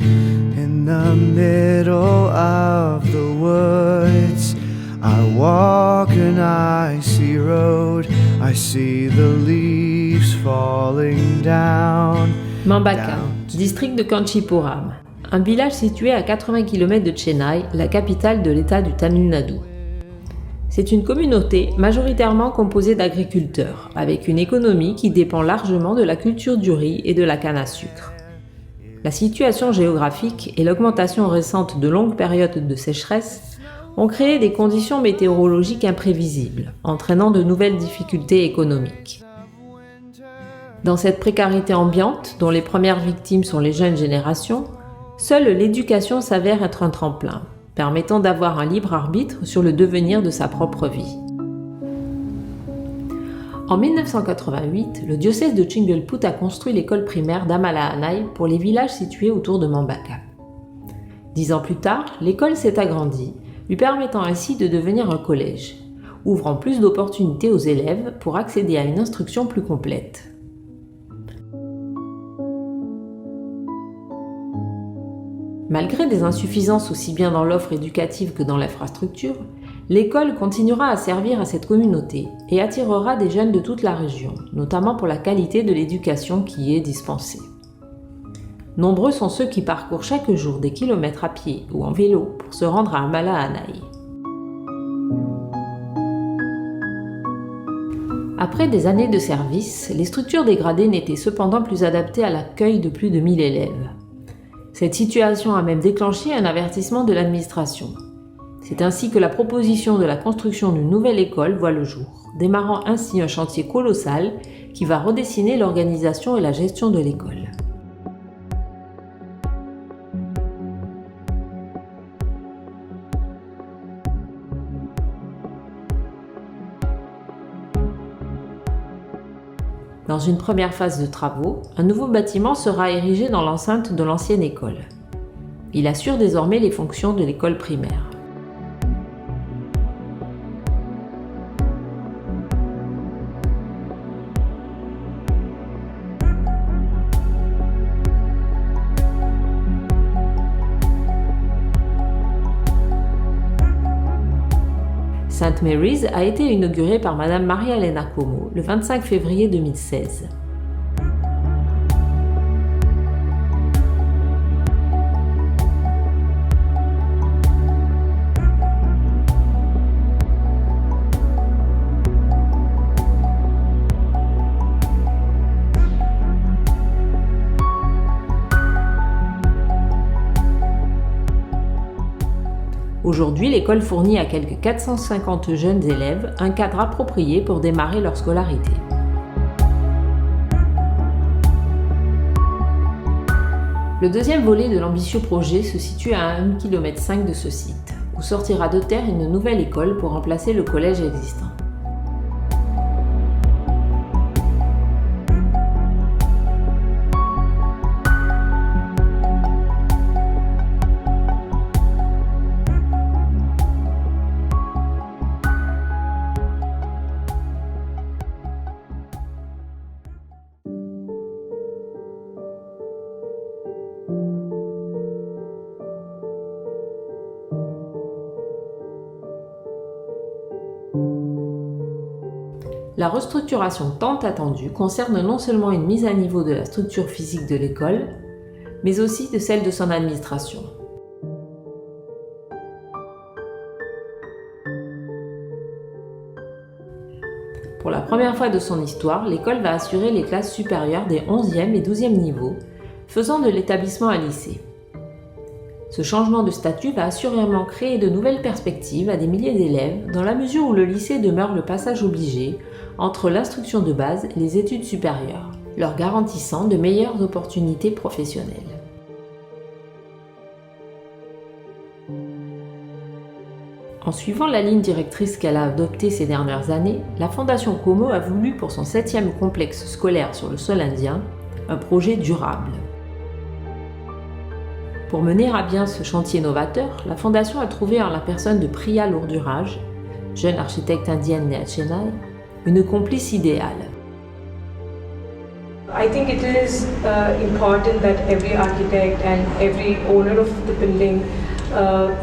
In the middle of the woods, I walk an icy road. I see the leaves falling down. Mambaka, district de Kanchipuram, un village situé à 80 km de Chennai, la capitale de l'État du Tamil Nadu. C'est une communauté majoritairement composée d'agriculteurs, avec une économie qui dépend largement de la culture du riz et de la canne à sucre. La situation géographique et l'augmentation récente de longues périodes de sécheresse ont créé des conditions météorologiques imprévisibles, entraînant de nouvelles difficultés économiques. Dans cette précarité ambiante, dont les premières victimes sont les jeunes générations, seule l'éducation s'avère être un tremplin, permettant d'avoir un libre arbitre sur le devenir de sa propre vie. En 1988, le diocèse de Chingalput a construit l'école primaire d'Amalahanai pour les villages situés autour de Mambaka. 10 ans plus tard, l'école s'est agrandie, lui permettant ainsi de devenir un collège, ouvrant plus d'opportunités aux élèves pour accéder à une instruction plus complète. Malgré des insuffisances aussi bien dans l'offre éducative que dans l'infrastructure, l'école continuera à servir à cette communauté et attirera des jeunes de toute la région, notamment pour la qualité de l'éducation qui y est dispensée. Nombreux sont ceux qui parcourent chaque jour des kilomètres à pied ou en vélo pour se rendre à Amalahanai. Après des années de service, les structures dégradées n'étaient cependant plus adaptées à l'accueil de plus de 1000 élèves. Cette situation a même déclenché un avertissement de l'administration. C'est ainsi que la proposition de la construction d'une nouvelle école voit le jour, démarrant ainsi un chantier colossal qui va redessiner l'organisation et la gestion de l'école. Dans une première phase de travaux, un nouveau bâtiment sera érigé dans l'enceinte de l'ancienne école. Il assure désormais les fonctions de l'école primaire. St. Mary's a été inaugurée par Madame Maria Elena Cuomo le 25 février 2016. Aujourd'hui, l'école fournit à quelques 450 jeunes élèves un cadre approprié pour démarrer leur scolarité. Le deuxième volet de l'ambitieux projet se situe à 1,5 km de ce site, où sortira de terre une nouvelle école pour remplacer le collège existant. La restructuration tant attendue concerne non seulement une mise à niveau de la structure physique de l'école, mais aussi de celle de son administration. Pour la première fois de son histoire, l'école va assurer les classes supérieures des 11e et 12e niveaux, faisant de l'établissement un lycée. Ce changement de statut va assurément créer de nouvelles perspectives à des milliers d'élèves, dans la mesure où le lycée demeure le passage obligé entre l'instruction de base et les études supérieures, leur garantissant de meilleures opportunités professionnelles. En suivant la ligne directrice qu'elle a adoptée ces dernières années, la Fondation Cuomo a voulu pour son 7e complexe scolaire sur le sol indien, un projet durable. Pour mener à bien ce chantier novateur, la Fondation a trouvé en la personne de Priya Lourduraj, jeune architecte indienne née à Chennai, une complice idéale. I think it is important that every architect and every owner of the building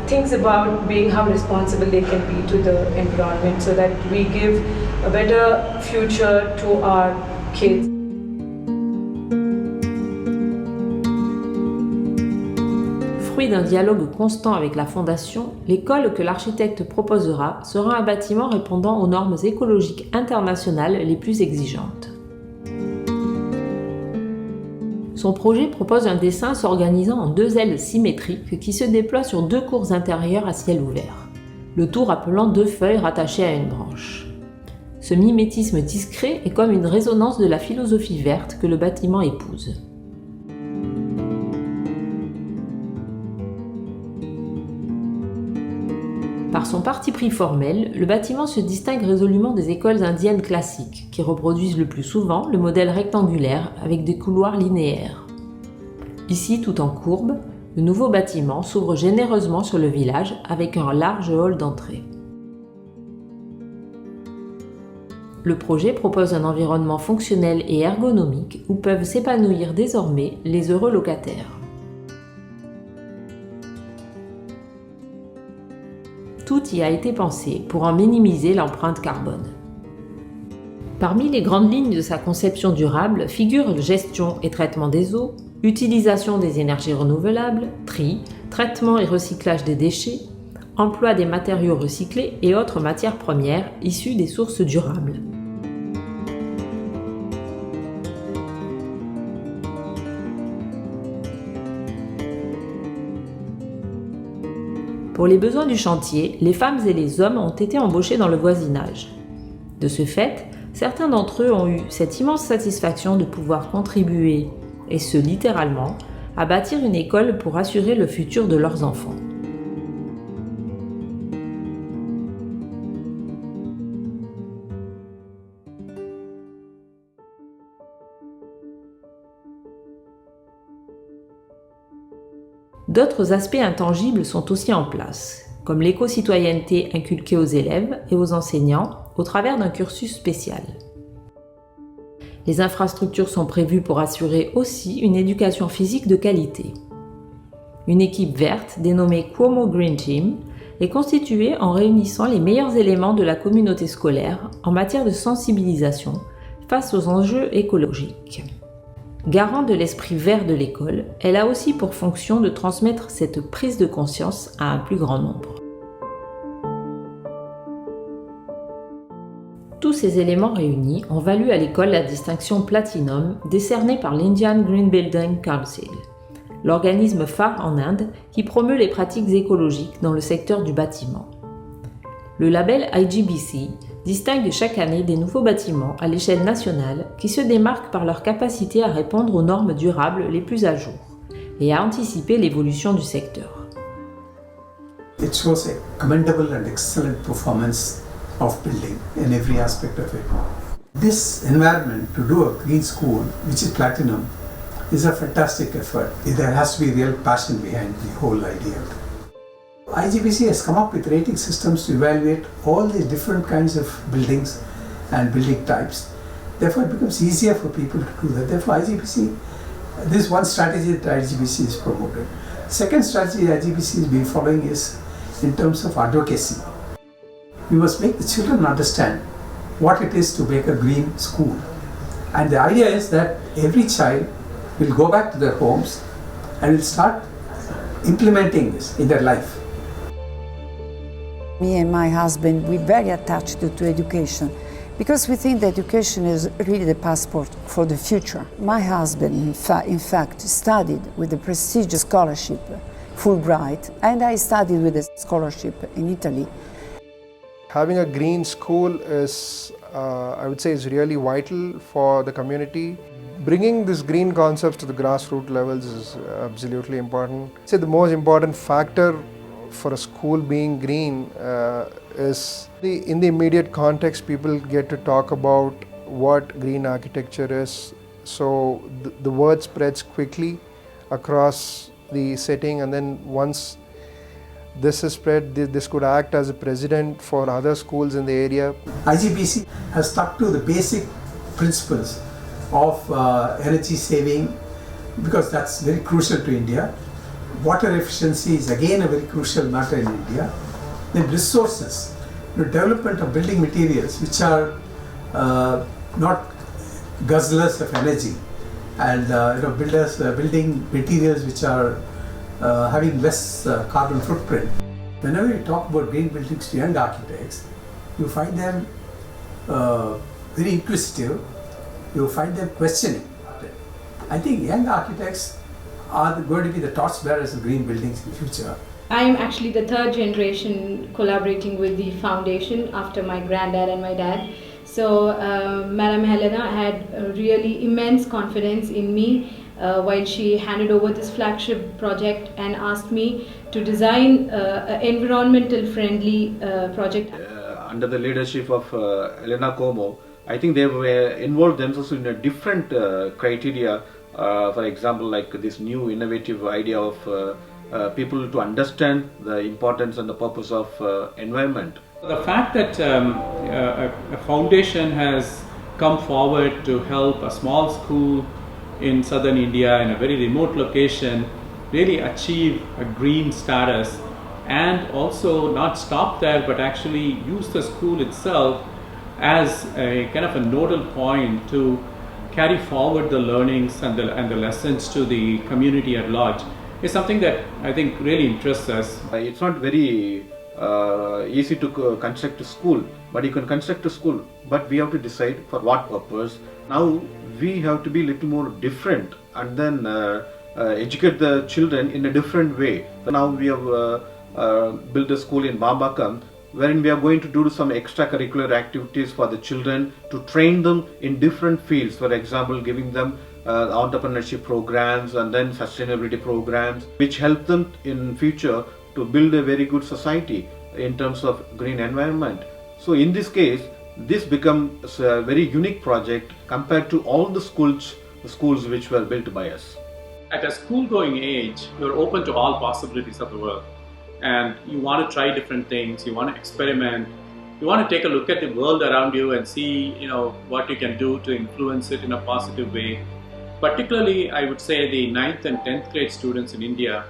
thinks about being how responsible they can be to the environment so that we give a better future to our kids. Fruit d'un dialogue constant avec la Fondation, l'école que l'architecte proposera sera un bâtiment répondant aux normes écologiques internationales les plus exigeantes. Son projet propose un dessin s'organisant en 2 ailes symétriques qui se déploient sur 2 cours intérieures à ciel ouvert, le tout rappelant 2 feuilles rattachées à une branche. Ce mimétisme discret est comme une résonance de la philosophie verte que le bâtiment épouse. Par son parti pris formel, le bâtiment se distingue résolument des écoles indiennes classiques, qui reproduisent le plus souvent le modèle rectangulaire avec des couloirs linéaires. Ici, tout en courbe, le nouveau bâtiment s'ouvre généreusement sur le village avec un large hall d'entrée. Le projet propose un environnement fonctionnel et ergonomique où peuvent s'épanouir désormais les heureux locataires. Tout y a été pensé pour en minimiser l'empreinte carbone. Parmi les grandes lignes de sa conception durable figurent gestion et traitement des eaux, utilisation des énergies renouvelables, tri, traitement et recyclage des déchets, emploi des matériaux recyclés et autres matières premières issues des sources durables. Pour les besoins du chantier, les femmes et les hommes ont été embauchés dans le voisinage. De ce fait, certains d'entre eux ont eu cette immense satisfaction de pouvoir contribuer, et ce littéralement, à bâtir une école pour assurer le futur de leurs enfants. D'autres aspects intangibles sont aussi en place, comme l'éco-citoyenneté inculquée aux élèves et aux enseignants au travers d'un cursus spécial. Les infrastructures sont prévues pour assurer aussi une éducation physique de qualité. Une équipe verte, dénommée Cuomo Green Team, est constituée en réunissant les meilleurs éléments de la communauté scolaire en matière de sensibilisation face aux enjeux écologiques. Garant de l'esprit vert de l'école, elle a aussi pour fonction de transmettre cette prise de conscience à un plus grand nombre. Tous ces éléments réunis ont valu à l'école la distinction Platinum décernée par l'Indian Green Building Council, l'organisme phare en Inde qui promeut les pratiques écologiques dans le secteur du bâtiment. Le label IGBC distingue chaque année des nouveaux bâtiments à l'échelle nationale qui se démarquent par leur capacité à répondre aux normes durables les plus à jour et à anticiper l'évolution du secteur. It shows a commendable and excellent performance of building in every aspect of it. This environment to do a green school, which is platinum, is a fantastic effort. There has to be real passion behind the whole idea. IGBC has come up with rating systems to evaluate all these different kinds of buildings and building types. Therefore, it becomes easier for people to do that. Therefore, IGBC, this is one strategy that IGBC is promoted. Second strategy IGBC has been following is in terms of advocacy. We must make the children understand what it is to make a green school. And the idea is that every child will go back to their homes and will start implementing this in their life. Me and my husband, we're very attached to education because we think that education is really the passport for the future. My husband, in fact, studied with a prestigious scholarship, Fulbright, and I studied with a scholarship in Italy. Having a green school is, I would say, is really vital for the community. Bringing this green concepts to the grassroots levels is absolutely important. I'd say the most important factor for a school being green is in the immediate context people get to talk about what green architecture is. So the word spreads quickly across the setting, and then once this is spread, this could act as a precedent for other schools in the area. IGBC has stuck to the basic principles of energy saving, because that's very crucial to India. Water efficiency is again a very crucial matter in India. Then resources, development of building materials which are not guzzlers of energy, and building materials which are having less carbon footprint. Whenever you talk about green buildings to young architects, you find them very inquisitive, you find them questioning. I think young architects are going to be the torchbearers of green buildings in the future. I am actually the third generation collaborating with the foundation after my granddad and my dad. So Madam Helena had a really immense confidence in me while she handed over this flagship project and asked me to design an environmental friendly project. Under the leadership of Elena Como, I think they were involved themselves in a different criteria. For example, like this new innovative idea of people to understand the importance and the purpose of environment. The fact that a foundation has come forward to help a small school in southern India in a very remote location really achieve a green status, and also not stop there but actually use the school itself as a kind of a nodal point to carry forward the learnings and the lessons to the community at large is something that I think really interests us. It's not very easy to construct a school, but you can construct a school, but we have to decide for what purpose. Now we have to be a little more different and then educate the children in a different way. Now we have built a school in Bambakam, wherein we are going to do some extracurricular activities for the children to train them in different fields. For example, giving them entrepreneurship programs and then sustainability programs, which help them in future to build a very good society in terms of green environment. So in this case, this becomes a very unique project compared to all the schools which were built by us. At a school-going age, you're open to all possibilities of the world. And you want to try different things, you want to experiment, you want to take a look at the world around you and see, what you can do to influence it in a positive way. Particularly, I would say the 9th and 10th grade students in India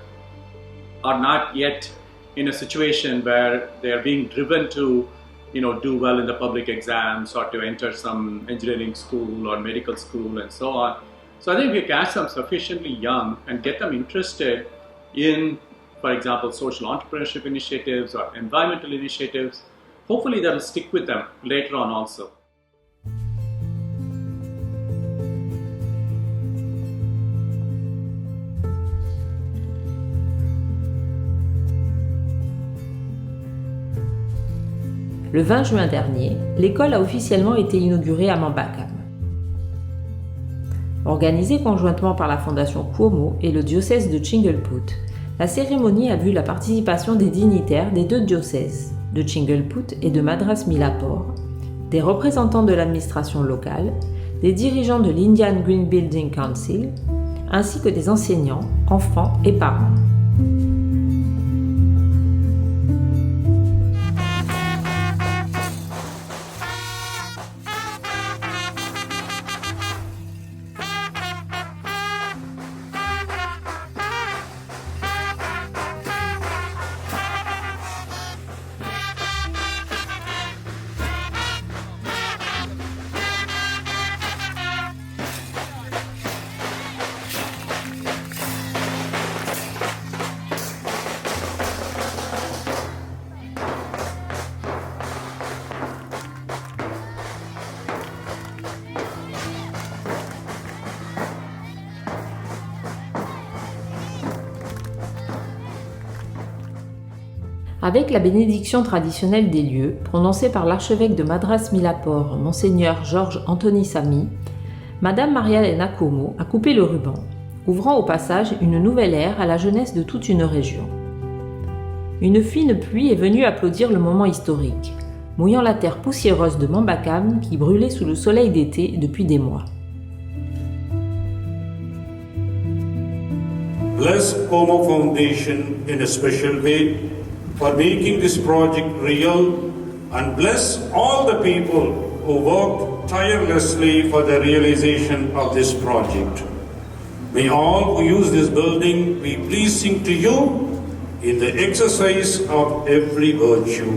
are not yet in a situation where they are being driven to, do well in the public exams or to enter some engineering school or medical school and so on. So I think if you catch them sufficiently young and get them interested in, for example, social entrepreneurship initiatives or environmental initiatives, hopefully that will stick with them later on also. Le 20 juin dernier, l'école a officiellement été inaugurée à Mambakam. Organisée conjointement par la Fondation Cuomo et le diocèse de Chingleput, la cérémonie a vu la participation des dignitaires des deux diocèses, de Chingleput et de Madras Milapore, des représentants de l'administration locale, des dirigeants de l'Indian Green Building Council, ainsi que des enseignants, enfants et parents. Avec la bénédiction traditionnelle des lieux, prononcée par l'archevêque de Madras Milapore, Monseigneur Georges Anthony Samy, Madame Maria-Elena Como a coupé le ruban, ouvrant au passage une nouvelle ère à la jeunesse de toute une région. Une fine pluie est venue applaudir le moment historique, mouillant la terre poussiéreuse de Mambakam qui brûlait sous le soleil d'été depuis des mois. Bless Como Foundation in a special way for making this project real, and bless all the people who worked tirelessly for the realization of this project. May all who use this building be pleasing to you in the exercise of every virtue.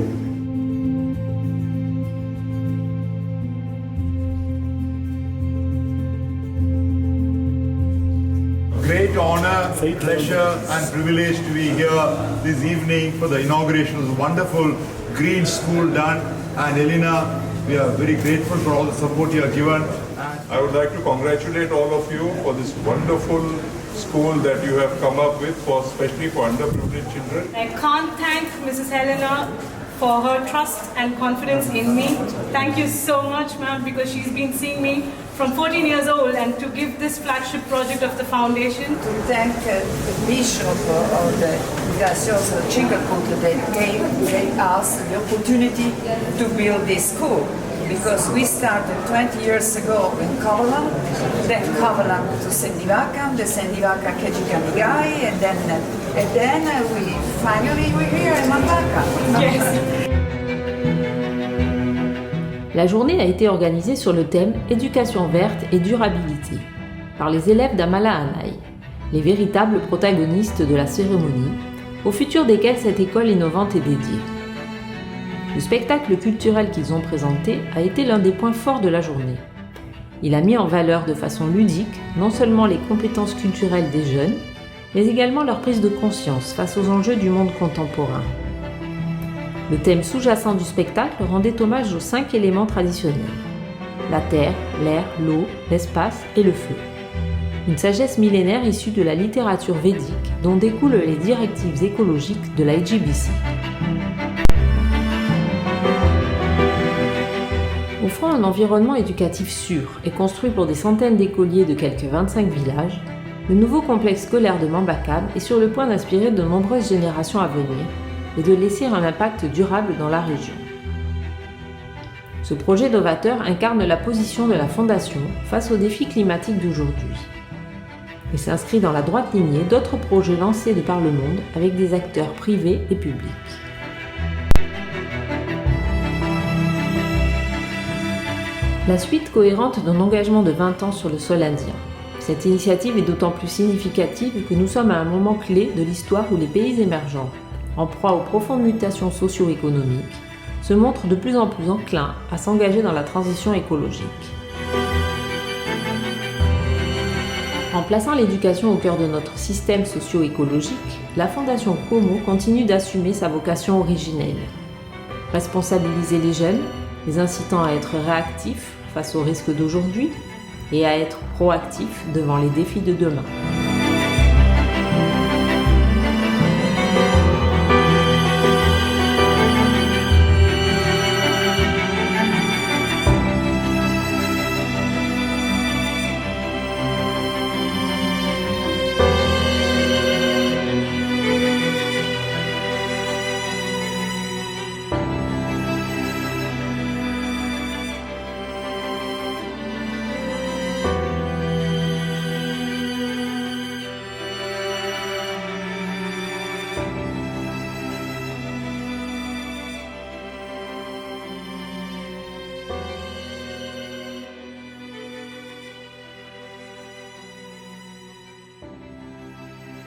Great honor, pleasure and privilege to be here this evening for the inauguration of the wonderful green school done. And Elena, we are very grateful for all the support you have given. I would like to congratulate all of you for this wonderful school that you have come up with, especially for underprivileged children. I can't thank Mrs. Helena for her trust and confidence in me. Thank you so much, ma'am, because she's been seeing me from 14 years old, and to give this flagship project of the foundation. To thank the Bishop of the Gracious Chingakuta that gave us the opportunity to build this school. Because we started 20 years ago in Kovalam, then Kovalam to Sendivaka, the Sendivaka Kejikamigai, and then we're here in Mandaka. Yes. La journée a été organisée sur le thème Éducation verte et durabilité par les élèves d'Amala Anaï, les véritables protagonistes de la cérémonie, au futur desquels cette école innovante est dédiée. Le spectacle culturel qu'ils ont présenté a été l'un des points forts de la journée. Il a mis en valeur de façon ludique non seulement les compétences culturelles des jeunes, mais également leur prise de conscience face aux enjeux du monde contemporain. Le thème sous-jacent du spectacle rendait hommage aux 5 éléments traditionnels: la terre, l'air, l'eau, l'espace et le feu. Une sagesse millénaire issue de la littérature védique dont découlent les directives écologiques de la IGBC. Offrant un environnement éducatif sûr et construit pour des centaines d'écoliers de quelques 25 villages, le nouveau complexe scolaire de Mambakam est sur le point d'inspirer de nombreuses générations à venir et de laisser un impact durable dans la région. Ce projet novateur incarne la position de la Fondation face aux défis climatiques d'aujourd'hui et s'inscrit dans la droite lignée d'autres projets lancés de par le monde avec des acteurs privés et publics. La suite cohérente d'un engagement de 20 ans sur le sol indien. Cette initiative est d'autant plus significative que nous sommes à un moment clé de l'histoire où les pays émergents, en proie aux profondes mutations socio-économiques, se montrent de plus en plus enclins à s'engager dans la transition écologique. En plaçant l'éducation au cœur de notre système socio-écologique, la Fondation Como continue d'assumer sa vocation originelle. Responsabiliser les jeunes, les incitant à être réactifs face aux risques d'aujourd'hui et à être proactifs devant les défis de demain.